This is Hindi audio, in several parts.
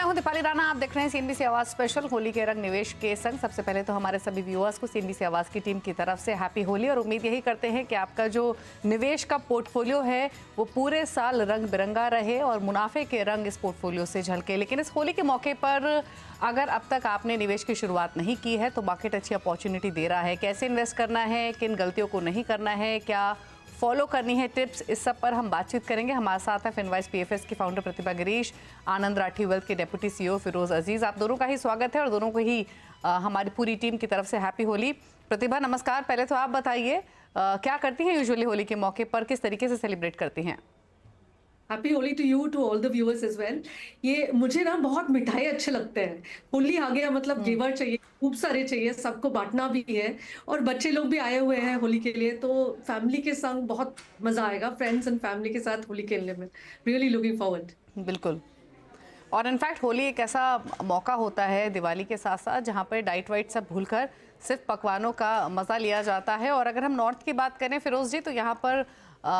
हूं दीपाली राणा। आप देख रहे हैं सीएनबीसी आवाज स्पेशल होली के रंग निवेश के संग। सबसे पहले तो हमारे सभी व्यूअर्स को सीएनबीसी आवाज की टीम की तरफ से हैप्पी होली, और उम्मीद यही करते हैं कि आपका जो निवेश का पोर्टफोलियो है वो पूरे साल रंग बिरंगा रहे और मुनाफे के रंग इस पोर्टफोलियो से झलके। लेकिन इस होली के मौके पर अगर अब तक आपने निवेश की शुरुआत नहीं की है तो मार्केट अच्छी अपॉर्चुनिटी दे रहा है। कैसे इन्वेस्ट करना है, किन गलतियों को नहीं करना है, क्या फॉलो करनी है टिप्स, इस सब पर हम बातचीत करेंगे। हमारे साथ है फिनवाइस पीएफएस की फाउंडर प्रतिभा गिरीश, आनंद राठी वेल्थ के डेप्यूटी सीईओ फिरोज अजीज। आप दोनों का ही स्वागत है और दोनों को ही हमारी पूरी टीम की तरफ से हैप्पी होली। प्रतिभा नमस्कार। पहले तो आप बताइए क्या करती हैं यूजुअली होली के मौके पर, किस तरीके से सेलिब्रेट करती हैं? Happy Holi to you, to all the viewers as well. ये मुझे ना बहुत मिठाई अच्छे लगते हैं। होली आ गया मतलब घेवर चाहिए, खूब सारे चाहिए, सबको बांटना भी है। और बच्चे लोग भी आए हुए हैं होली के लिए, तो फैमिली के संग बहुत मजा आएगा, फ्रेंड्स एंड फैमिली के साथ होली खेलने में। Really looking forward. बिल्कुल। और इनफैक्ट होली एक ऐसा मौका होता है दिवाली के साथ साथ जहाँ पर डाइट वाइट सब भूलकर सिर्फ पकवानों का मज़ा लिया जाता है। और अगर हम नॉर्थ की बात करें फिरोज जी, तो यहाँ पर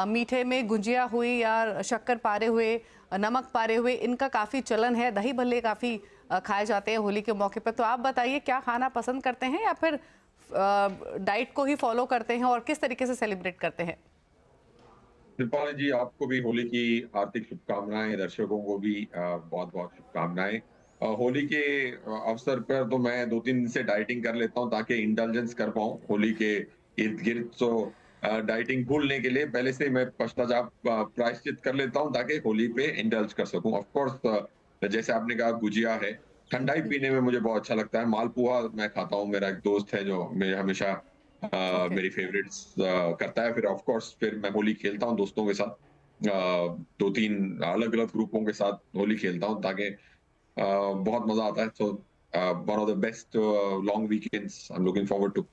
मीठे में गुंजिया हुई या शक्कर पारे हुए, नमक पारे हुए, इनका काफ़ी चलन है। दही भल्ले काफ़ी खाए जाते हैं होली के मौके पर। तो आप बताइए क्या खाना पसंद करते हैं या फिर डाइट को ही फॉलो करते हैं, और किस तरीके से सेलिब्रेट करते हैं? दीपावली जी, आपको भी होली की हार्दिक शुभकामनाएं, दर्शकों को भी बहुत बहुत शुभकामनाएं। होली के अवसर पर तो मैं 2-3 दिन से डाइटिंग कर लेता हूं ताकि इंडल्जेंस कर पाऊं होली के इर्द गिर्द। तो डाइटिंग भूलने के लिए पहले से ही मैं पश्चाताप प्रायश्चित कर लेता हूं ताकि होली पे इंडल्ज कर सकूं। ऑफ कोर्स जैसे आपने कहा, गुजिया है, ठंडाई पीने में मुझे बहुत अच्छा लगता है। मालपुआ मैं खाता हूँ, मेरा एक दोस्त है जो मेरे हमेशा ओके। मेरी फेवरेट्स करता है। फिर ऑफ कोर्स फिर मैं होली खेलता हूँ दोस्तों के साथ, 2-3 अलग अलग ग्रुपों के साथ होली खेलता हूँ ताकि बहुत मजा आता है। So one of the best long weekends I am looking forward to.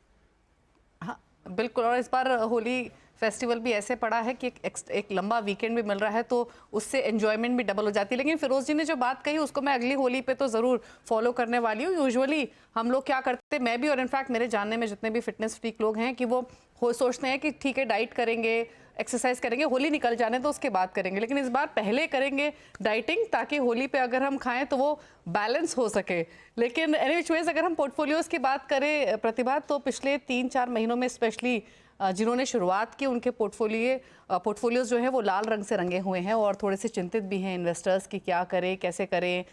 हाँ, बिल्कुल। और इस बार होली फेस्टिवल भी ऐसे पड़ा है कि एक लंबा वीकेंड भी मिल रहा है, तो उससे एंजॉयमेंट भी डबल हो जाती है। लेकिन फिरोज जी ने जो बात कही उसको मैं अगली होली पे तो ज़रूर फॉलो करने वाली हूँ। यूजुअली हम लोग क्या करते हैं, मैं भी और इनफैक्ट मेरे जानने में जितने भी फिटनेस फ्रीक लोग हैं, कि वो सोचते हैं कि ठीक है डाइट करेंगे, एक्सरसाइज करेंगे, होली निकल जाने तो उसके बाद करेंगे। लेकिन इस बार पहले करेंगे डाइटिंग ताकि होली पे अगर हम खाएं तो वो बैलेंस हो सके। लेकिन एनीवेज अगर हम पोर्टफोलियोज की बात करें प्रतिभा, तो पिछले 3-4 महीनों में स्पेशली जिन्होंने शुरुआत की उनके पोर्टफोलियोज जो है वो लाल रंग से रंगे हुए हैं और थोड़े से चिंतित भी हैं इन्वेस्टर्स की क्या करें, कैसे करें,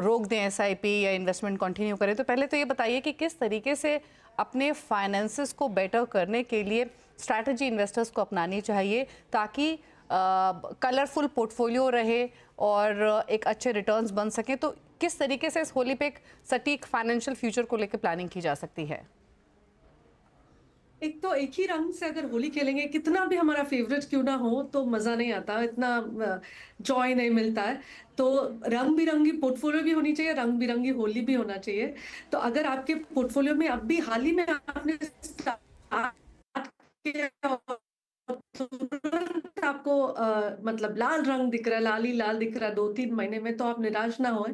रोक दें एसआईपी या इन्वेस्टमेंट कंटिन्यू करें। तो पहले तो ये बताइए कि किस तरीके से अपने फाइनेंसेस को बेटर करने के लिए स्ट्रैटेजी इन्वेस्टर्स को अपनानी चाहिए ताकि कलरफुल पोर्टफोलियो रहे और एक अच्छे रिटर्न्स बन सकें। तो किस तरीके से इस होली पे एक सटीक फाइनेंशियल फ्यूचर को लेकर प्लानिंग की जा सकती है? एक तो एक ही रंग से अगर होली खेलेंगे, कितना भी हमारा फेवरेट क्यों ना हो, तो मजा नहीं आता, इतना जॉय नहीं मिलता है। तो रंग बिरंगी पोर्टफोलियो भी होनी चाहिए, रंग बिरंगी होली भी होना चाहिए। तो अगर आपके पोर्टफोलियो में अब भी हाल ही में आपने स्टार्ट किया और तुरंत आपको मतलब लाल रंग दिख रहा है, लाल ही लाल दिख रहा है 2-3 महीने में, तो आप निराश ना होए।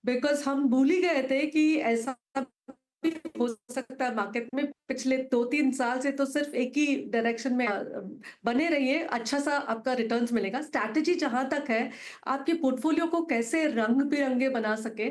बिकॉज हम भूल ही गए थे कि ऐसा भी हो सकता है मार्केट में। पिछले 2-3 साल से तो सिर्फ एक ही डायरेक्शन में बने रहिए, अच्छा सा आपका रिटर्न्स मिलेगा। स्ट्रैटेजी जहां तक है, आपके पोर्टफोलियो को कैसे रंग बिरंगे बना सके।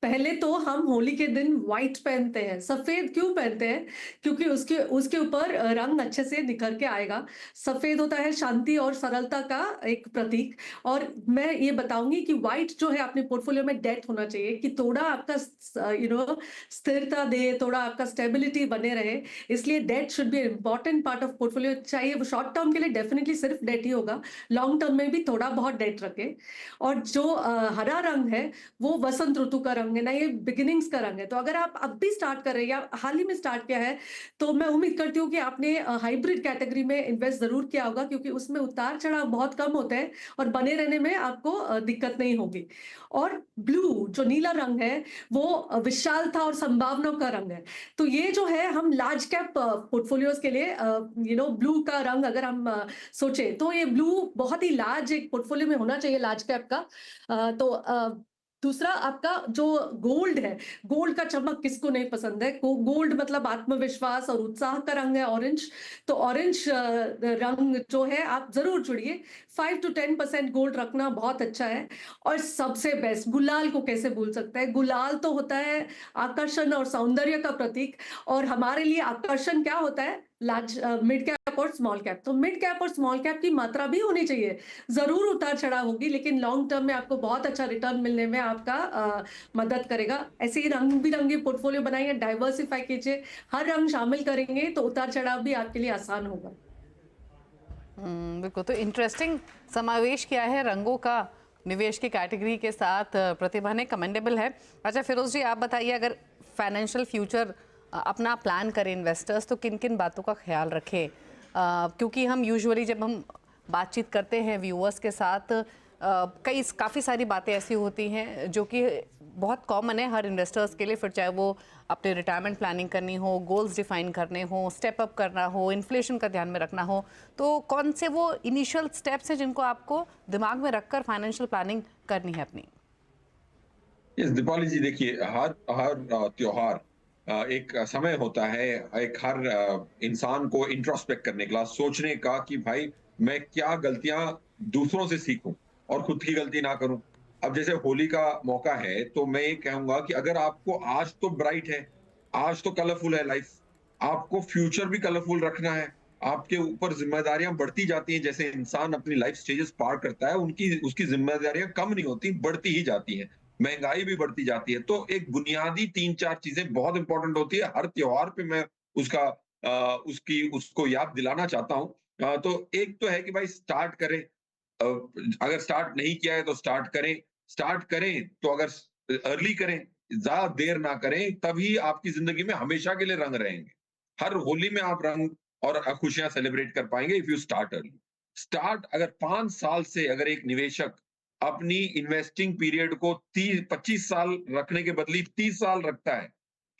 पहले तो हम होली के दिन व्हाइट पहनते हैं। सफेद क्यों पहनते हैं? क्योंकि उसके उसके ऊपर रंग अच्छे से निखर के आएगा। सफेद होता है शांति और सरलता का एक प्रतीक। और मैं ये बताऊंगी कि व्हाइट जो है अपने पोर्टफोलियो में डेट होना चाहिए, कि थोड़ा आपका स्थिरता दे, थोड़ा आपका स्टेबिलिटी बने रहे। इसलिए debt should be important part of portfolio. चाहिए वो शॉर्ट टर्म के लिए डेफिनेटली सिर्फ डेट ही होगा, लॉन्ग टर्म में भी थोड़ा बहुत डेट रखे। और जो हरा रंग है वो वसंत ऋतु का रंग है ना, ये बिगिनिंग्स का रंग है। तो अगर आप अब भी स्टार्ट कर रहे हैं या हाल ही में स्टार्ट किया है, तो मैं उम्मीद करती हूँ कि आपने हाइब्रिड कैटेगरी में इन्वेस्ट जरूर किया होगा, क्योंकि उसमें उतार चढ़ाव बहुत कम होते हैं और बने रहने में आपको दिक्कत नहीं होगी। और ब्लू जो नीला रंग है, वो विशालता और संभावनाओं का रंग है। तो ये जो है, हम लार्ज कैप पोर्टफोलियोज के लिए ब्लू का रंग अगर हम सोचे, तो ये ब्लू बहुत ही लार्ज एक पोर्टफोलियो में होना चाहिए, लार्ज कैप का। तो दूसरा आपका जो गोल्ड है, गोल्ड का चमक किसको नहीं पसंद है? गोल्ड मतलब आत्मविश्वास और उत्साह का रंग है ऑरेंज। तो ऑरेंज रंग जो है आप ज़रूर चुनिए। 5 टू 10% गोल्ड रखना बहुत अच्छा है। और सबसे बेस्ट गुलाल को कैसे भूल सकते हैं? गुलाल तो होता है आकर्षण और सौंदर्य का प्रतीक। और हमारे लिए आकर्षण क्या होता है? मिड कैप और स्मॉल कैप। तो मिड कैप और स्मॉल कैप की मात्रा भी होनी चाहिए। ज़रूर उतार-चढ़ाव होगी, लेकिन लॉन्ग टर्म में आपको बहुत अच्छा रिटर्न मिलने में आपका मदद करेगा। ऐसे ही रंग-बिरंगे पोर्टफोलियो बनाइए, डाइवर्सिफ़ाई कीजिए, हर रंग शामिल करेंगे तो उतार-चढ़ाव भी आपके लिए आसान होगा। बिल्कुल, तो इंटरेस्टिंग समावेश किया है रंगों का निवेश की कैटेगरी के साथ प्रतिभा ने, कमेंडेबल है। अच्छा फिरोज जी, आप बताइए, अगर फाइनेंशियल फ्यूचर अपना प्लान करें इन्वेस्टर्स, तो किन किन बातों का ख्याल रखें? क्योंकि हम यूजुअली जब हम बातचीत करते हैं व्यूअर्स के साथ, कई काफ़ी सारी बातें ऐसी होती हैं जो कि बहुत कॉमन है हर इन्वेस्टर्स के लिए, फिर चाहे वो अपने रिटायरमेंट प्लानिंग करनी हो, गोल्स डिफाइन करने हो, स्टेप अप करना हो, इन्फ्लेशन का ध्यान में रखना हो, तो कौन से वो इनिशियल स्टेप्स हैं जिनको आपको दिमाग में रखकर फाइनेंशियल प्लानिंग करनी है अपनी? यस, दीपावली जी देखिए, हर हर त्योहार एक समय होता है, एक हर इंसान को इंट्रोस्पेक्ट करने का, सोचने का कि भाई मैं क्या गलतियां दूसरों से सीखूं और खुद की गलती ना करूं। अब जैसे होली का मौका है, तो मैं ये कहूंगा कि अगर आपको आज तो ब्राइट है, आज तो कलरफुल है लाइफ, आपको फ्यूचर भी कलरफुल रखना है। आपके ऊपर जिम्मेदारियां बढ़ती जाती हैं, जैसे इंसान अपनी लाइफ स्टेजेस पार करता है, उनकी उसकी जिम्मेदारियां कम नहीं होती, बढ़ती ही जाती हैं। महंगाई भी बढ़ती जाती है। तो एक बुनियादी 3-4 चीज़ें बहुत इम्पोर्टेंट होती है। हर त्योहार पे मैं उसका उसको याद दिलाना चाहता हूँ। तो एक तो है कि भाई स्टार्ट करें। अगर स्टार्ट नहीं किया है तो स्टार्ट करें। स्टार्ट करें तो अगर अर्ली करें, ज़्यादा देर ना करें, तभी आपकी ज़िंदगी में हमेशा के लिए रंग रहेंगे। हर होली में आप रंग और खुशियाँ सेलिब्रेट कर पाएँगे if you start early. Start अगर 5 साल से अगर एक निवेशक अपनी इन्वेस्टिंग पीरियड को 25 साल रखने के बदले 30 साल रखता है,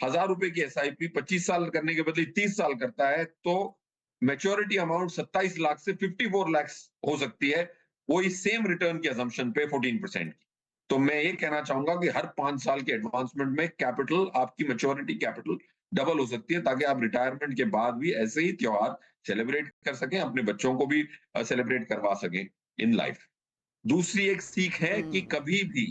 ₹1000 की एसआईपी 25 साल करने के बदले 30 साल करता है, तो मैच्योरिटी अमाउंट 27 लाख से 54 लाख हो सकती है, वही सेम रिटर्न की असम्पशन पे 14% की। तो मैं ये कहना चाहूंगा कि हर 5 साल के एडवांसमेंट में कैपिटल, आपकी मैच्योरिटी कैपिटल डबल हो सकती है, ताकि आप रिटायरमेंट के बाद भी ऐसे ही त्योहार सेलिब्रेट कर सकें, अपने बच्चों को भी सेलिब्रेट करवा सकें इन लाइफ। दूसरी एक सीख है कि हम्म। कभी भी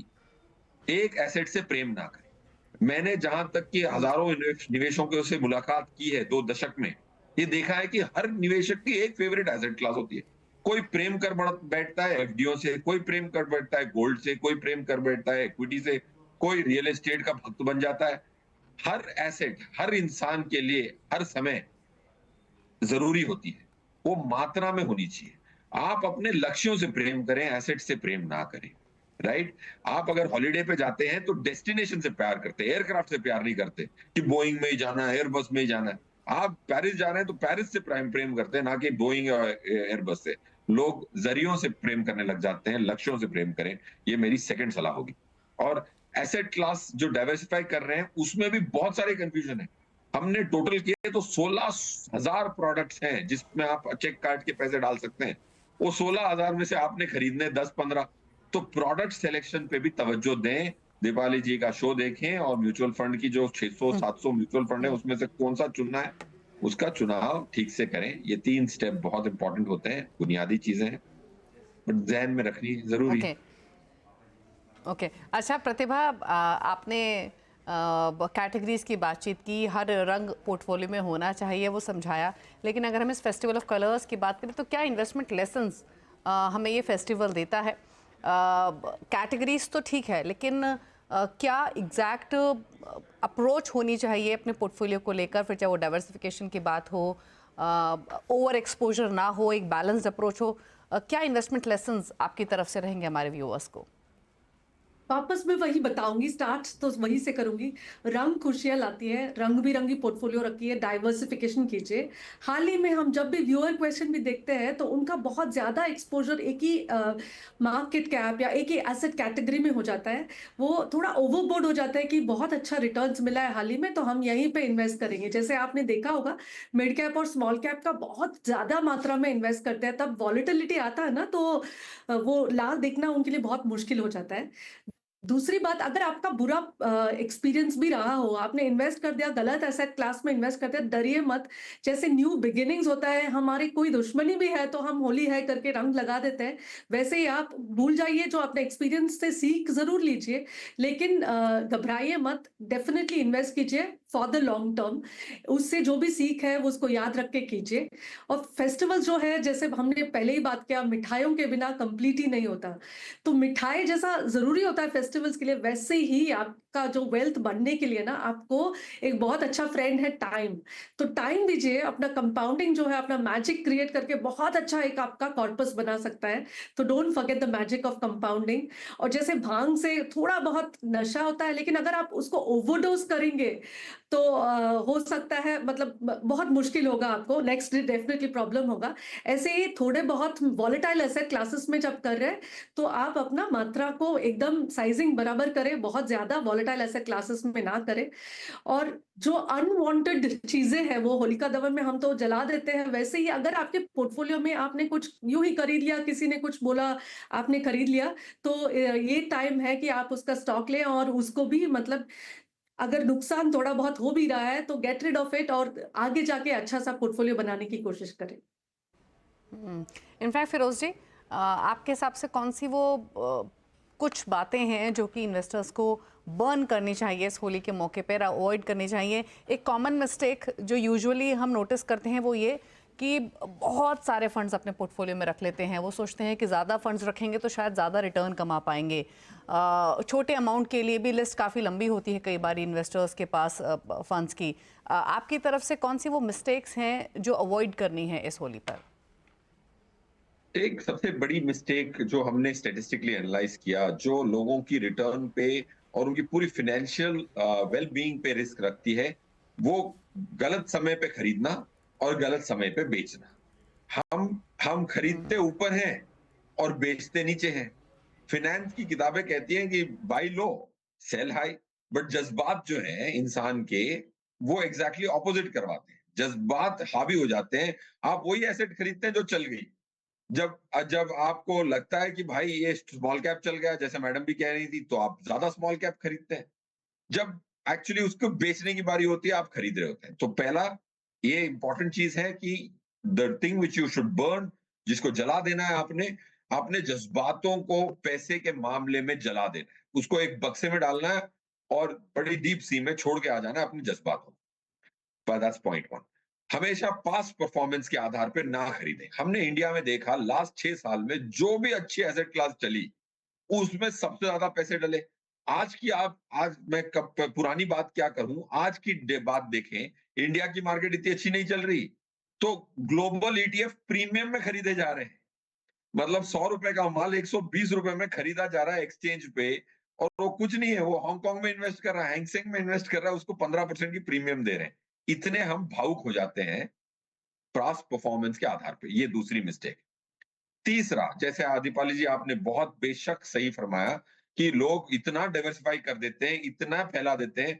एक एसेट से प्रेम ना करें। मैंने जहां तक कि हजारों निवेशकों से मुलाकात की है 2 दशक में, ये देखा है कि हर निवेशक की एक फेवरेट एसेट क्लास होती है। कोई प्रेम कर बैठता है एफडीओ से, कोई प्रेम कर बैठता है गोल्ड से, कोई प्रेम कर बैठता है इक्विटी से, कोई रियल एस्टेट का भक्त बन जाता है। हर एसेट हर इंसान के लिए हर समय ज़रूरी होती है, वो मात्रा में होनी चाहिए। आप अपने लक्ष्यों से प्रेम करें, एसेट से प्रेम ना करें, राइट? आप अगर हॉलिडे पे जाते हैं तो डेस्टिनेशन से प्यार करते हैं, एयरक्राफ्ट से प्यार नहीं करते कि बोइंग में ही जाना है, एयरबस में ही जाना है। आप पेरिस जा रहे हैं तो पेरिस से प्रेम प्रेम करते हैं, ना कि बोइंग और एयरबस से। लोग ज़रियों से प्रेम करने लग जाते हैं, लक्ष्यों से प्रेम करें, ये मेरी सेकंड सलाह होगी। और एसेट क्लास जो डाइवर्सिफाई कर रहे हैं, उसमें भी बहुत सारे कन्फ्यूजन है। हमने टोटल किए तो 16,000 प्रोडक्ट्स हैं जिसमें आप चेक काट के पैसे डाल सकते हैं। वो 16,000 में से आपने खरीदने 10-15। तो प्रोडक्ट सिलेक्शन पे भी तवज्जो दें। दीपाली जी का शो देखें और म्यूचुअल फंड की जो 600-700 म्यूचुअल फंड है, हम्म। उसमें से कौन सा चुनना है, उसका चुनाव ठीक से करें। ये 3 स्टेप बहुत इंपॉर्टेंट होते हैं, बुनियादी चीजें हैं, बट ज़हन में रखनी ज़रूरी है। ओके। ओके, अच्छा प्रतिभा, आपने कैटेगरीज की बातचीत की, हर रंग पोर्टफोलियो में होना चाहिए वो समझाया, लेकिन अगर हम इस फेस्टिवल ऑफ कलर्स की बात करें तो क्या इन्वेस्टमेंट लेसन्स हमें ये फेस्टिवल देता है? कैटेगरीज तो ठीक है, लेकिन क्या एग्जैक्ट अप्रोच होनी चाहिए अपने पोर्टफोलियो को लेकर, फिर चाहे वो डाइवर्सिफिकेशन की बात हो, ओवर एक्सपोजर ना हो, एक बैलेंस्ड अप्रोच हो, क्या इन्वेस्टमेंट लेसन्स आपकी तरफ से रहेंगे हमारे व्यूअर्स को? वापस मैं वही बताऊंगी, स्टार्ट तो वहीं से करूंगी। रंग खुशियां लाती है, रंग बिरंगी पोर्टफोलियो रखिए, डाइवर्सिफिकेशन कीजिए। हाल ही में हम जब भी व्यूअर क्वेश्चन भी देखते हैं तो उनका बहुत ज्यादा एक्सपोजर एक ही मार्केट कैप या एक ही एसेट कैटेगरी में हो जाता है। वो थोड़ा ओवरबोर्ड हो जाता है कि बहुत अच्छा रिटर्न्स मिला है हाल ही में, तो हम यहीं पे इन्वेस्ट करेंगे। जैसे आपने देखा होगा, मिड कैप और स्मॉल कैप का बहुत ज्यादा मात्रा में इन्वेस्ट करते हैं, तब वॉलिटिलिटी आता है ना, तो वो लाभ देखना उनके लिए बहुत मुश्किल हो जाता है। दूसरी बात, अगर आपका बुरा एक्सपीरियंस भी रहा हो, आपने इन्वेस्ट कर दिया, गलत एसेट क्लास में इन्वेस्ट कर दिया, डरिए मत। जैसे न्यू बिगिनिंग्स होता है, हमारी कोई दुश्मनी भी है तो हम होली है करके रंग लगा देते हैं। वैसे ही आप भूल जाइए, जो अपने एक्सपीरियंस से सीख ज़रूर लीजिए, लेकिन घबराइए मत, डेफिनिटली इन्वेस्ट कीजिए फॉर द लॉन्ग टर्म। उससे जो भी सीख है वो उसको याद रख के कीजिए। और फेस्टिवल जो है, जैसे हमने पहले ही बात किया, मिठाइयों के बिना कंप्लीट ही नहीं होता। तो मिठाई जैसा ज़रूरी होता है फेस्टिवल्स के लिए, वैसे ही आपका जो वेल्थ बढ़ने के लिए ना, आपको एक बहुत अच्छा फ्रेंड है टाइम। तो टाइम दीजिए, अपना कंपाउंडिंग जो है, अपना मैजिक क्रिएट करके बहुत अच्छा एक आपका कॉर्पस बना सकता है। तो don't forget the magic of compounding. और जैसे भांग से थोड़ा बहुत नशा होता है, लेकिन अगर आप उसको ओवरडोज करेंगे तो हो सकता है, मतलब बहुत मुश्किल होगा, आपको नेक्स्ट डे डेफिनेटली प्रॉब्लम होगा। ऐसे ही थोड़े बहुत वॉलेटाइल एसेट क्लासेस में जब कर रहे हैं, तो आप अपना मात्रा को एकदम साइजिंग बराबर करें, बहुत ज्यादा वॉलेटाइल एसेट क्लासेस में ना करें। और जो अनवांटेड चीजें हैं वो होलिका दहन में हम तो जला देते हैं। वैसे ही अगर आपके पोर्टफोलियो में आपने कुछ यूं ही खरीद लिया, किसी ने कुछ बोला, आपने खरीद लिया, तो ये टाइम है कि आप उसका स्टॉक लें, और उसको भी, मतलब अगर नुकसान थोड़ा बहुत हो भी रहा है तो गेट रिड ऑफ इट, और आगे जाके अच्छा सा पोर्टफोलियो बनाने की कोशिश करें। इनफैक्ट फिरोज जी, आपके हिसाब से कौन सी वो कुछ बातें हैं जो कि इन्वेस्टर्स को बर्न करनी चाहिए इस होली के मौके पर, अवॉइड करनी चाहिए? एक कॉमन मिस्टेक जो यूजुअली हम नोटिस करते हैं वो ये कि बहुत सारे फंड्स अपने पोर्टफोलियो में रख लेते हैं। वो सोचते हैं कि ज़्यादा फंड्स रखेंगे तो शायद ज़्यादा रिटर्न कमा पाएंगे। छोटे अमाउंट के लिए भी लिस्ट काफ़ी लंबी होती है कई बार इन्वेस्टर्स के पास फंड्स की। आपकी तरफ से कौन सी वो मिस्टेक्स हैं जो अवॉइड करनी है इस होली पर? एक सबसे बड़ी मिस्टेक जो हमने स्टैटिस्टिकली एनालाइज किया, जो लोगों की रिटर्न पे और उनकी पूरी फाइनेंशियल वेल बीइंग पे रिस्क रखती है, वो गलत समय पे खरीदना और गलत समय पे बेचना। हम खरीदते ऊपर हैं और बेचते नीचे हैं। फाइनेंस की किताबें कहती हैं कि buy low, sell high, but जज्बात जो है इंसान के, वो एग्जैक्टली ऑपोजिट करवाते हैं। जज्बात हावी हो जाते हैं, आप वही एसेट खरीदते हैं जो चल गई। जब जब आपको लगता है कि भाई ये स्मॉल कैप चल गया, जैसे मैडम भी कह रही थी, तो आप ज्यादा स्मॉल कैप खरीदते हैं। जब एक्चुअली उसको बेचने की बारी होती है, आप खरीद रहे होते हैं। तो पहला ये इंपॉर्टेंट चीज है कि the thing which you should burn, जिसको जला देना है आपने, अपने जज्बातों को पैसे के मामले में जला देना है। उसको एक बक्से में डालना है और बड़ी डीप सी में छोड़ के आ जाना है अपने जज्बातों को। But that's point one. हमेशा पास्ट परफॉर्मेंस के आधार पर ना खरीदें। हमने इंडिया में देखा लास्ट 6 साल में जो भी अच्छी एसेट क्लास चली, उसमें सबसे ज्यादा पैसे डले। आज मैं कब पुरानी बात क्या करूं, आज की बात देखें, इंडिया की मार्केट इतनी अच्छी नहीं चल रही, तो ग्लोबल ईटीएफ प्रीमियम में खरीदे जा रहे हैं। मतलब 100 रुपए का माल 120 रुपए में खरीदा जा रहा है एक्सचेंज पे, और वो कुछ नहीं है, वो हांगकांग में इन्वेस्ट कर रहा है, हैंगसेंग में इन्वेस्ट कर रहा है, उसको 15% की प्रीमियम दे रहे हैं। इतने हम भावुक हो जाते हैं पास्ट परफॉर्मेंस के आधार पे। ये दूसरी मिस्टेक। तीसरा, जैसे आदिपाली जी आपने बहुत बेशक सही फरमाया कि लोग इतना डाइवर्सिफाई कर देते हैं, इतना फैला देते हैं,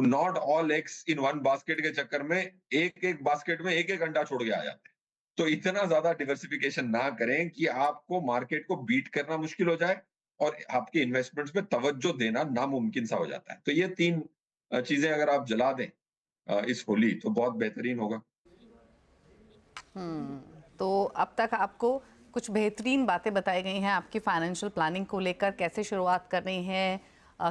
not all eggs in one basket के चक्कर में एक एक बास्केट में एक एक अंडा छोड़ के आ जाते हैं। तो इतना ज्यादा डिवर्सिफिकेशन ना करें कि आपको मार्केट को बीट करना मुश्किल हो जाए और आपके इन्वेस्टमेंट्स पे तवज्जो देना नामुमकिन सा हो जाता है। तो ये 3 चीजें अगर आप जला दें इस होली, तो बहुत बेहतरीन होगा। तो अब तक आपको कुछ बेहतरीन बातें बताई गई हैं आपकी फाइनेंशियल प्लानिंग को लेकर, कैसे शुरुआत करनी है,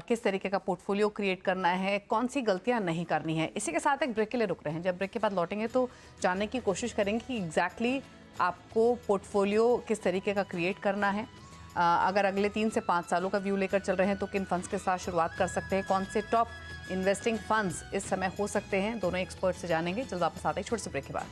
किस तरीके का पोर्टफोलियो क्रिएट करना है, कौन सी गलतियां नहीं करनी है। इसी के साथ एक ब्रेक के लिए रुक रहे हैं। जब ब्रेक के बाद लौटेंगे तो जानने की कोशिश करेंगे कि एग्जैक्टली आपको पोर्टफोलियो किस तरीके का क्रिएट करना है। अगर अगले 3 से 5 सालों का व्यू लेकर चल रहे हैं तो किन फंड्स के साथ शुरुआत कर सकते हैं, कौन से टॉप इन्वेस्टिंग फंड्स इस समय हो सकते हैं, दोनों एक्सपर्ट से जानेंगे। जल्द वापस आते हैं छोटे से ब्रेक के बाद।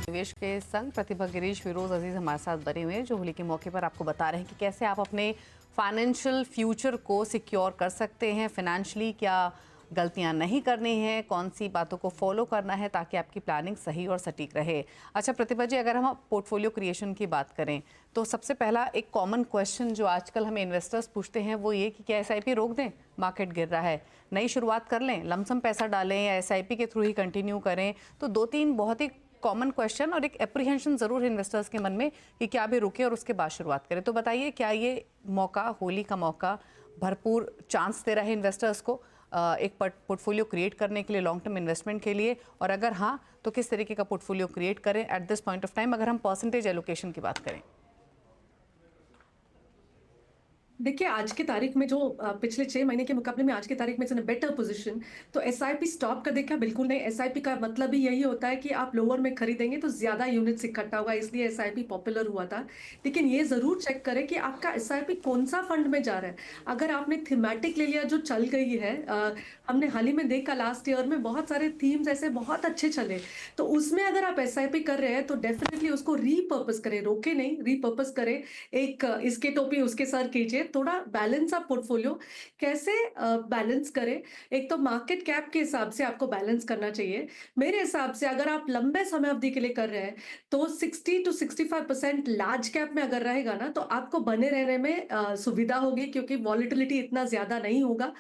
निवेश के संग प्रतिभा गिरीश, फिरोज अजीज हमारे साथ बने हुए हैं, जो होली के मौके पर आपको बता रहे हैं कि कैसे आप अपने फाइनेंशियल फ्यूचर को सिक्योर कर सकते हैं, फाइनेंशियली क्या गलतियां नहीं करनी है, कौन सी बातों को फॉलो करना है ताकि आपकी प्लानिंग सही और सटीक रहे। अच्छा प्रतिभा जी, अगर हम पोर्टफोलियो क्रिएशन की बात करें तो सबसे पहला एक कॉमन क्वेश्चन जो आजकल हमें इन्वेस्टर्स पूछते हैं वो ये कि क्या SIP रोक दें, मार्केट गिर रहा है, नई शुरुआत कर लें, लमसम पैसा डालें या SIP के थ्रू ही कंटिन्यू करें। तो 2-3 बहुत ही कॉमन क्वेश्चन और एक एप्रीहेंशन जरूर है इन्वेस्टर्स के मन में कि क्या भी रुके और उसके बाद शुरुआत करें। तो बताइए, क्या ये मौका, होली का मौका, भरपूर चांस दे रहा है इन्वेस्टर्स को एक पोर्टफोलियो क्रिएट करने के लिए, लॉन्ग टर्म इन्वेस्टमेंट के लिए? और अगर हाँ, तो किस तरीके का पोर्टफोलियो क्रिएट करें at this point of time, अगर हम परसेंटेज एलोकेशन की बात करें? देखिए, आज की तारीख में जो पिछले 6 महीने के मुकाबले में आज की तारीख में it's in a better position. तो एसआईपी स्टॉप कर देखा बिल्कुल नहीं। एसआईपी का मतलब ही यही होता है कि आप लोअर में खरीदेंगे तो ज्यादा यूनिट्स इकट्ठा होगा, इसलिए एसआईपी पॉपुलर हुआ था। लेकिन ये जरूर चेक करें कि आपका एसआईपी कौन सा फंड में जा रहा है। अगर आपने थीमेटिक ले लिया जो चल गई है, हमने हाल ही में देखा लास्ट ईयर में बहुत सारे थीम्स ऐसे बहुत अच्छे चले, तो उसमें अगर आप एसआईपी कर रहे हैं तो डेफिनेटली उसको रीपर्पस करें, रोके नहीं, रीपर्पस करें। एक इसके टोपी उसके सर कीजिए, थोड़ा बैलेंस आप पोर्टफोलियो कैसे बैलेंस करें। एक तो मार्केट कैप के हिसाब से आपको बैलेंस करना चाहिए। मेरे हिसाब से अगर आप लंबे समय अवधि के लिए कर रहे हैं तो 60 टू 65% लार्ज कैप में अगर रहेगा ना तो आपको बने रहने में सुविधा होगी, क्योंकि वॉलिटिलिटी इतना ज्यादा नहीं होगा।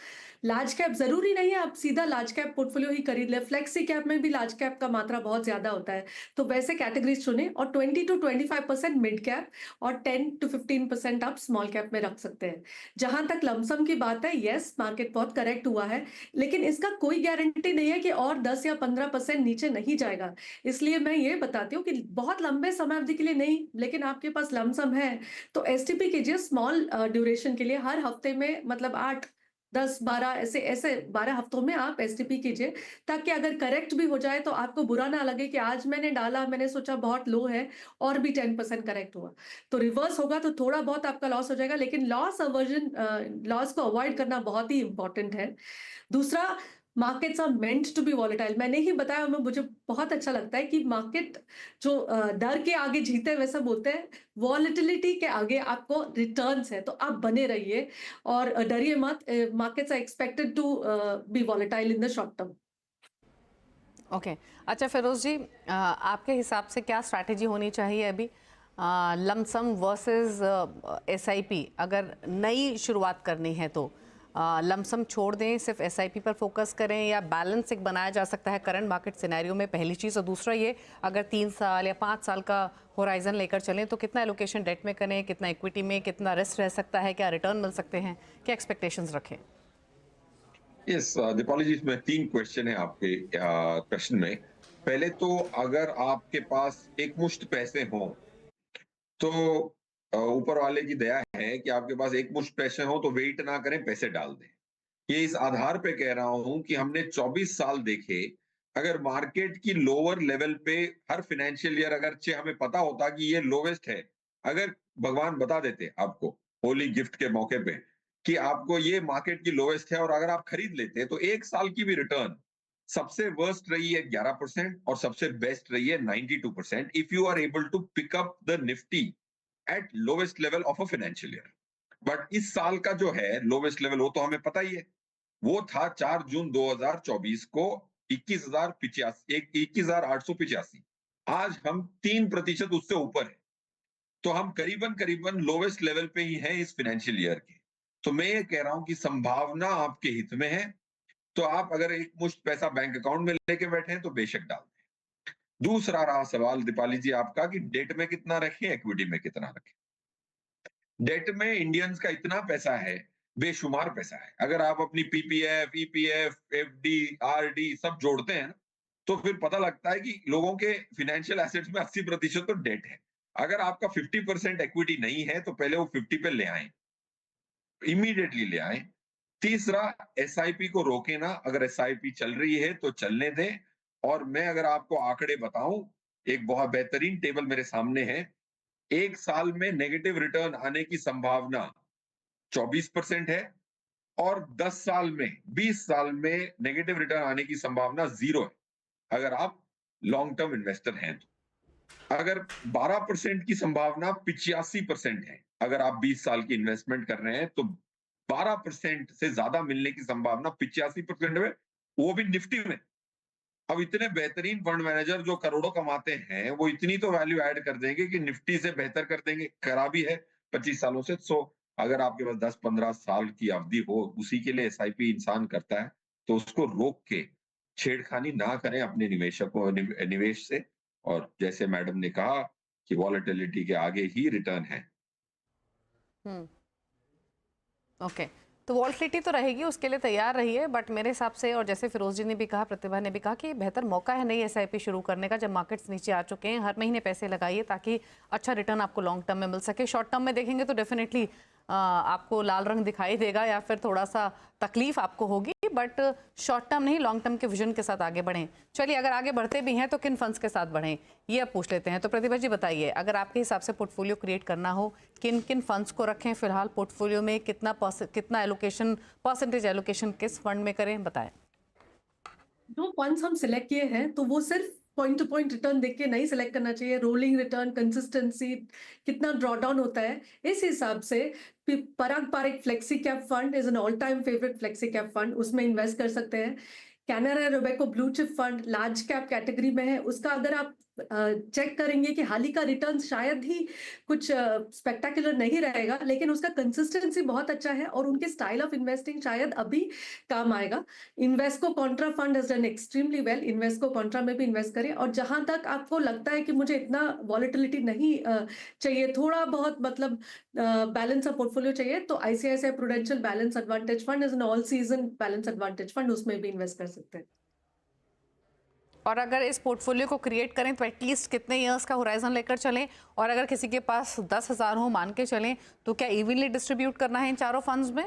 लार्ज कैप जरूरी नहीं है आप सीधा लार्ज कैप पोर्टफोलियो ही खरीद ले, फ्लेक्सी कैप में भी लार्ज कैप का मात्रा बहुत ज्यादा होता है। तो वैसे कैटेगरीज चुने और 20 टू 25% मिड कैप और 10 टू 15% आप स्मॉल कैप में रख सकते हैं। जहां तक लमसम की बात है, यस मार्केट बहुत करेक्ट हुआ है, लेकिन इसका कोई गारंटी नहीं है कि और 10 या 15% नीचे नहीं जाएगा। इसलिए मैं ये बताती हूँ कि बहुत लंबे समय अवधि के लिए नहीं, लेकिन आपके पास लमसम है तो एसटीपी कीजिए स्मॉल ड्यूरेशन के लिए। हर हफ्ते में मतलब 8 10 12 ऐसे ऐसे 12 हफ्तों में आप एसटीपी कीजिए, ताकि अगर करेक्ट भी हो जाए तो आपको बुरा ना लगे कि आज मैंने डाला, मैंने सोचा बहुत लो है और भी 10% करेक्ट हुआ। तो रिवर्स होगा तो थोड़ा बहुत आपका लॉस हो जाएगा, लेकिन लॉस अवर्जन, लॉस को अवॉइड करना बहुत ही इंपॉर्टेंट है। दूसरा, markets are meant to be volatile. मैंने ही बताया, मैं मुझे बहुत अच्छा लगता है कि मार्केट जो डर के आगे जीते हैं, वैसा बोलते हैं, वॉलेटिलिटी के आगे आपको रिटर्न्स है, तो आप बने रहिए और डरिए मत। Markets are expected to be volatile in the short term. Okay अच्छा फिरोज जी, आपके हिसाब से क्या स्ट्रैटेजी होनी चाहिए अभी, लमसम वर्सेस एसआईपी? अगर नई शुरुआत करनी है तो लमसम छोड़ दें, सिर्फ एसआईपी पर फोकस करें, या बैलेंस एक बनाया जा सकता है करंट मार्केट सिनेरियो में? पहली चीज़। और दूसरा ये, अगर 3 साल या 5 साल का होराइजन लेकर चलें तो कितना एलोकेशन डेट में करें, कितना इक्विटी में, कितना रिस्क रह सकता है, क्या रिटर्न मिल सकते हैं, क्या एक्सपेक्टेशंस रखें? यस दीपाली जी, इसमें 3 क्वेश्चन है आपके प्रश्न में। पहले तो अगर आपके पास एक मुश्त पैसे हों तो ऊपर वाले की दया है कि आपके पास एक मुश्त पैसे हो तो वेट ना करें, पैसे डाल दें। ये इस आधार पे कह रहा हूं कि हमने 24 साल देखे। अगर मार्केट की लोअर लेवल पे हर फाइनेंशियल ईयर अगरचे हमें पता होता कि ये लोवेस्ट है, अगर भगवान बता देते आपको होली गिफ्ट के मौके पे कि आपको ये मार्केट की लोवेस्ट है और अगर आप खरीद लेते तो 1 साल की भी रिटर्न सबसे वर्स्ट रही है 11% और सबसे बेस्ट रही है 92% if you are able to pick up the Nifty at lowest level of a financial year. But इस साल का जो है लोवेस्ट लेवल वो तो हमें पता ही है, वो था 4 जून 2024 को 21,885। आज हम 3% उससे ऊपर है, तो हम करीबन करीबन लोवेस्ट लेवल पे ही हैं इस फाइनेंशियल ईयर के। तो मैं ये कह रहा हूं कि संभावना आपके हित में है, तो आप अगर एक मुश्त पैसा बैंक अकाउंट में लेके बैठे हैं तो बेशक डाल दें। दूसरा रहा सवाल दीपाली जी आपका कि डेट में कितना रखें, इक्विटी में कितना रखें। डेट में इंडियंस का इतना पैसा है, बेशुमार पैसा है। अगर आप अपनी पीपीएफ, ईपीएफ, एफडी, आरडी सब जोड़ते हैं ना, तो फिर पता लगता है कि लोगों के फाइनेंशियल एसेट्स में 80% तो डेट है। अगर आपका 50% इक्विटी नहीं है, तो पहले वो 50 पे ले आएं, इमीडिएटली ले आएं। तीसरा, एसआईपी को रोके ना। अगर एसआईपी चल रही है तो चलने दें। और मैं अगर आपको आंकड़े बताऊं, एक बहुत बेहतरीन टेबल मेरे सामने है। 1 साल में नेगेटिव रिटर्न आने की संभावना 24% है और 10 साल में 20 साल में नेगेटिव रिटर्न आने की संभावना 0 है, अगर आप लॉन्ग टर्म इन्वेस्टर हैं तो। अगर 12% की संभावना 85% है, अगर आप 20 साल की इन्वेस्टमेंट कर रहे हैं तो 12% से ज्यादा मिलने की संभावना 85% में, वो भी निफ्टी में। अब इतने बेहतरीन फंड मैनेजर जो करोड़ों कमाते हैं, वो इतनी तो वैल्यू ऐड कर देंगे कि निफ्टी से बेहतर कर देंगे। करा भी है 25 सालों से। सो अगर आपके पास 10-15 साल की अवधि हो, उसी के लिए एसआईपी इंसान करता है, तो उसको रोक के छेड़खानी ना करें अपने निवेशकों निवेश से। और जैसे मैडम ने कहा कि वॉलेटिलिटी के आगे ही रिटर्न है। ओके तो वॉलेटिलिटी तो रहेगी, उसके लिए तैयार रहिए, बट मेरे हिसाब से, और जैसे फिरोज जी ने भी कहा, प्रतिभा ने भी कहा, कि बेहतर मौका है नई एसआईपी शुरू करने का जब मार्केट्स नीचे आ चुके हैं। हर महीने पैसे लगाइए ताकि अच्छा रिटर्न आपको लॉन्ग टर्म में मिल सके। शॉर्ट टर्म में देखेंगे तो डेफिनेटली आपको लाल रंग दिखाई देगा या फिर थोड़ा सा तकलीफ आपको होगी, बट शॉर्ट टर्म नहीं, लॉन्ग टर्म के विजन के साथ आगे बढ़ें। चलिए, अगर आगे बढ़ते भी हैं तो किन फंड्स के साथ बढ़ें, ये अब पूछ लेते हैं। तो प्रतिभा जी बताइए, अगर आपके हिसाब से पोर्टफोलियो क्रिएट करना हो, किन किन फंड्स को रखें फिलहाल पोर्टफोलियो में, कितना एलोकेशन, परसेंटेज एलोकेशन किस फंड में करें, बताएं। जो फंड्स हम सिलेक्ट किए हैं तो वो सिर्फ पॉइंट टू पॉइंट रिटर्न देख के नहीं सिलेक्ट करना चाहिए। रोलिंग रिटर्न, कंसिस्टेंसी, कितना ड्रॉडाउन होता है, इस हिसाब से Parag Parikh flexi cap fund is an all time favourite flexi cap fund, उसमें इन्वेस्ट कर सकते हैं। Canara Robeco blue chip fund large cap category में है, उसका अगर आप चेक करेंगे कि हाल ही का रिटर्न शायद ही कुछ स्पेक्टाकुलर नहीं रहेगा, लेकिन उसका कंसिस्टेंसी बहुत अच्छा है और उनके स्टाइल ऑफ इन्वेस्टिंग शायद अभी काम आएगा। Invesco Contra fund has done extremely well, Invesco Contra में भी इन्वेस्ट करें। और जहां तक आपको लगता है कि मुझे इतना वॉलेटिलिटी नहीं चाहिए, थोड़ा बहुत मतलब बैलेंस ऑफ पोर्टफोलियो चाहिए, तो ICICI prudential balance advantage fund is an all season balance advantage fund, उसमें भी इन्वेस्ट कर सकते हैं। और अगर इस पोर्टफोलियो को क्रिएट करें तो एटलीस्ट कितने इयर्स का होराइजन लेकर चलें, और अगर किसी के पास 10,000 हो मान के चलें, तो क्या इवनली डिस्ट्रीब्यूट करना है इन चारों फंड्स में?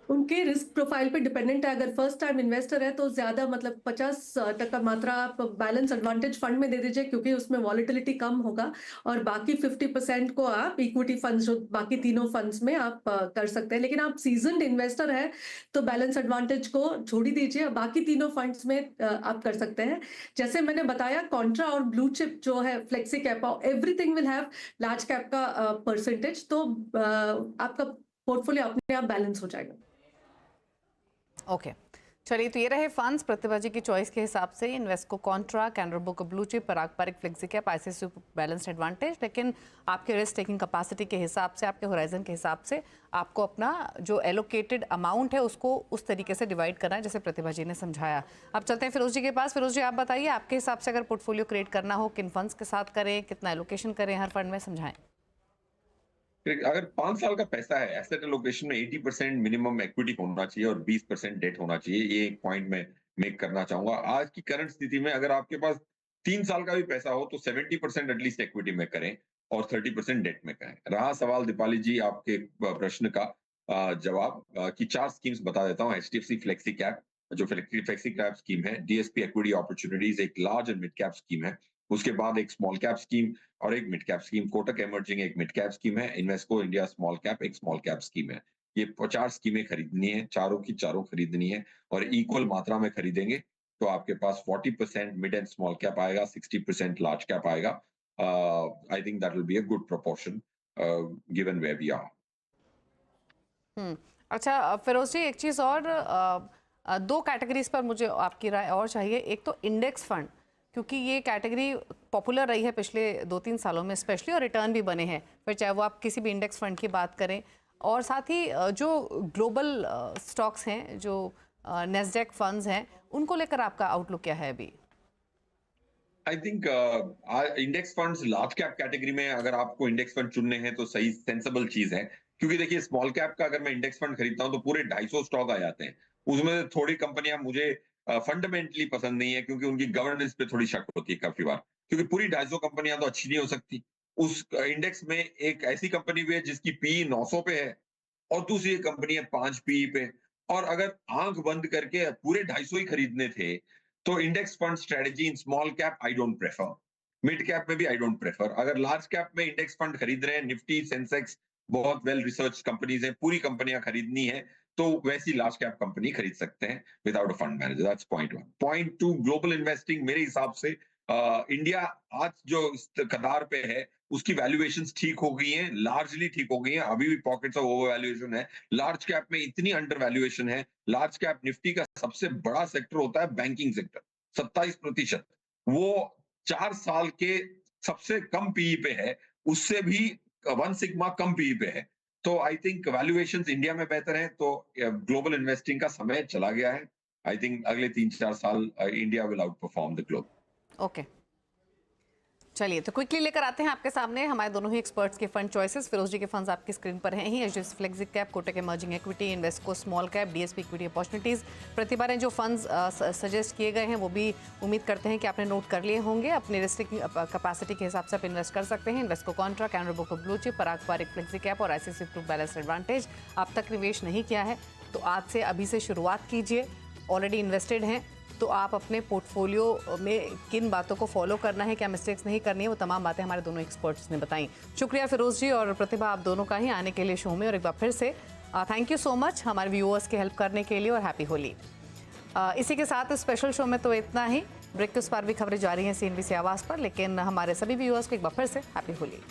उनके रिस्क प्रोफाइल पे डिपेंडेंट है। अगर फर्स्ट टाइम इन्वेस्टर है तो ज्यादा मतलब 50% मात्रा आप बैलेंस एडवांटेज फंड में दे दीजिए, क्योंकि उसमें वॉलेटिलिटी कम होगा। और बाकी 50% को आप इक्विटी फंड्स, जो बाकी तीनों फंड्स में आप कर सकते हैं। लेकिन आप सीजनड इन्वेस्टर है तो बैलेंस एडवांटेज को छोड़ ही दीजिए, बाकी तीनों फंड्स में आप कर सकते हैं। जैसे मैंने बताया, कॉन्ट्रा और ब्लू चिप जो है flexi cap, everything will have large cap का परसेंटेज, तो आपका पोर्टफोलियो अपने आप बैलेंस हो जाएगा। ओके, चलिए, तो ये रहे फंड्स प्रतिभा जी की चॉइस के हिसाब से। Invesco contra, Canara Robeco blue chip, Parag Parikh flexi cap, ICICI balanced advantage. लेकिन आपके रिस्क टेकिंग कैपेसिटी के हिसाब से, आपके होराइजन के हिसाब से आपको अपना जो एलोकेटेड अमाउंट है उसको उस तरीके से डिवाइड करना है, जैसे प्रतिभा जी ने समझाया। अब चलते हैं फिरोज जी के पास। फिरोज जी, आप बताइए, आपके हिसाब से अगर पोर्टफोलियो क्रिएट करना हो, किन फंड्स के साथ करें, कितना एलोकेशन करें हर फंड में, समझाएं। अगर 5 साल का पैसा है, एसेट एलोकेशन में 80% मिनिमम इक्विटी होना चाहिए और 20% डेट होना चाहिए। ये एक पॉइंट मैं मेक करना चाहूंगा। आज की करंट स्थिति में अगर आपके पास 3 साल का भी पैसा हो तो 70% एटलीस्ट इक्विटी में करें और 30% डेट में करें। रहा सवाल दीपाली जी आपके प्रश्न का जवाब की 4 स्कीम्स बता देता हूँ। एचडीएफसी फ्लेक्सी कैप, जो फ्लेक्सी कैप स्कीम है, डीएसपी इक्विटी अपॉर्चुनिटीज एक large and mid cap scheme है। उसके बाद एक स्मॉल कैप स्कीम और एक mid cap scheme, Kotak emerging एक मिड कैप स्कीम है, इन्वेस्को इंडिया स्मॉल कैप एक स्मॉल कैप स्कीम है। ये 50 स्कीमें खरीदनी है, चारों की चारों खरीदनी है और इक्वल मात्रा में खरीदेंगे तो आपके पास 40% मिड एंड स्मॉल कैप आएगा, 60% लार्ज कैप आएगा। I think that will be a good proportion given where we are. अच्छा फिरोज जी, एक चीज़ और, दो कैटेगरीज पर मुझे आपकी राय और चाहिए। एक तो इंडेक्स फंड, क्योंकि ये कैटेगरी पॉपुलर रही है पिछले 2-3 सालों में स्पेशली, और रिटर्न भी बने हैं, फिर चाहे वो आप किसी भी इंडेक्स फंड की बात करें। और साथ ही जो ग्लोबल स्टॉक्स हैं, जो नेस्डैक फंड्स हैं, उनको लेकर आपका आउटलुक क्या है अभी? I think index funds large cap category में अगर आपको इंडेक्स फंड चुनने हैं तो सही सेंसेबल चीज है, क्योंकि देखिए स्मॉल कैप का अगर मैं इंडेक्स फंड खरीदता हूं तो पूरे 250 स्टॉक आ जाते हैं। उसमें थोड़ी कंपनियां मुझे फंडामेंटली पसंद नहीं है, क्योंकि उनकी गवर्नेंस पे थोड़ी शक होती है काफी बार, क्योंकि पूरी 250 कंपनियां तो अच्छी नहीं हो सकती। उस इंडेक्स में एक ऐसी कंपनी भी है जिसकी पी 900 पे है और दूसरी एक कंपनी है 5 पी पे। और अगर आंख बंद करके पूरे 250 ही खरीदने थे तो index fund strategy in small cap I don't prefer, mid cap में भी आई डोंट प्रेफर। अगर लार्ज कैप में इंडेक्स फंड खरीद रहे हैं, निफ्टी सेंसेक्स बहुत वेल रिसर्च कंपनीज हैं, पूरी कंपनियां खरीदनी है तो वैसी लार्ज कैप कंपनी खरीद सकते हैं without a fund manager. That's point 1। Point 2, global investing मेरे हिसाब से इंडिया आज जो इस कतार पे है उसकी वैल्यूएशंस ठीक हो गई हैं, लार्जली ठीक हो गई हैं। अभी भी पॉकेट्स ऑफ ओवर वैल्यूएशन है। लार्ज कैप में इतनी अंडर वैल्यूएशन है। लार्ज कैप निफ्टी का सबसे बड़ा सेक्टर होता है बैंकिंग सेक्टर, 27%। वो 4 साल के सबसे कम पीई पे है, उससे भी 1 सिग्मा कम पीई पे है। तो आई थिंक वैल्यूएशंस इंडिया में बेहतर है, तो ग्लोबल इन्वेस्टिंग का समय चला गया है। आई थिंक अगले 3-4 साल India will out perform the globe. Okay, चलिए तो क्विकली लेकर आते हैं आपके सामने हमारे दोनों ही एक्सपर्ट्स के फंड चॉइसेस। फिरोज जी के फंड्स आपकी स्क्रीन पर हैं ही। HDFC flexi cap, Kotak emerging equity, Invesco small cap, DSP equity opportunities. Pratibha ने जो फंड्स सजेस्ट किए गए हैं वो भी उम्मीद करते हैं कि आपने नोट कर लिए होंगे। अपने रिस्ट्रिक्ट कैपेसिटी के हिसाब से आप इन्वेस्ट कर सकते हैं। इन्वेस्को कॉन्ट्रा, कैनरा बुक blue chip, Parag Parikh flexi cap और आईसीआईसीआई प्रू बैलेंस एडवांटेज। अब तक निवेश नहीं किया है तो आज से अभी से शुरुआत कीजिए। ऑलरेडी इन्वेस्टेड हैं तो आप अपने पोर्टफोलियो में किन बातों को फॉलो करना है, क्या मिस्टेक्स नहीं करनी है, वो तमाम बातें हमारे दोनों एक्सपर्ट्स ने बताई। शुक्रिया फिरोज जी और प्रतिभा आप दोनों का ही आने के लिए शो में, और एक बार फिर से थैंक यू सो मच हमारे व्यूअर्स की हेल्प करने के लिए, और हैप्पी होली। इसी के साथ स्पेशल शो में तो इतना ही। ब्रेक के उस पार भी खबरें जारी हैं CNBC आवाज़ पर, लेकिन हमारे सभी व्यूअर्स को एक बार फिर से हैप्पी होली।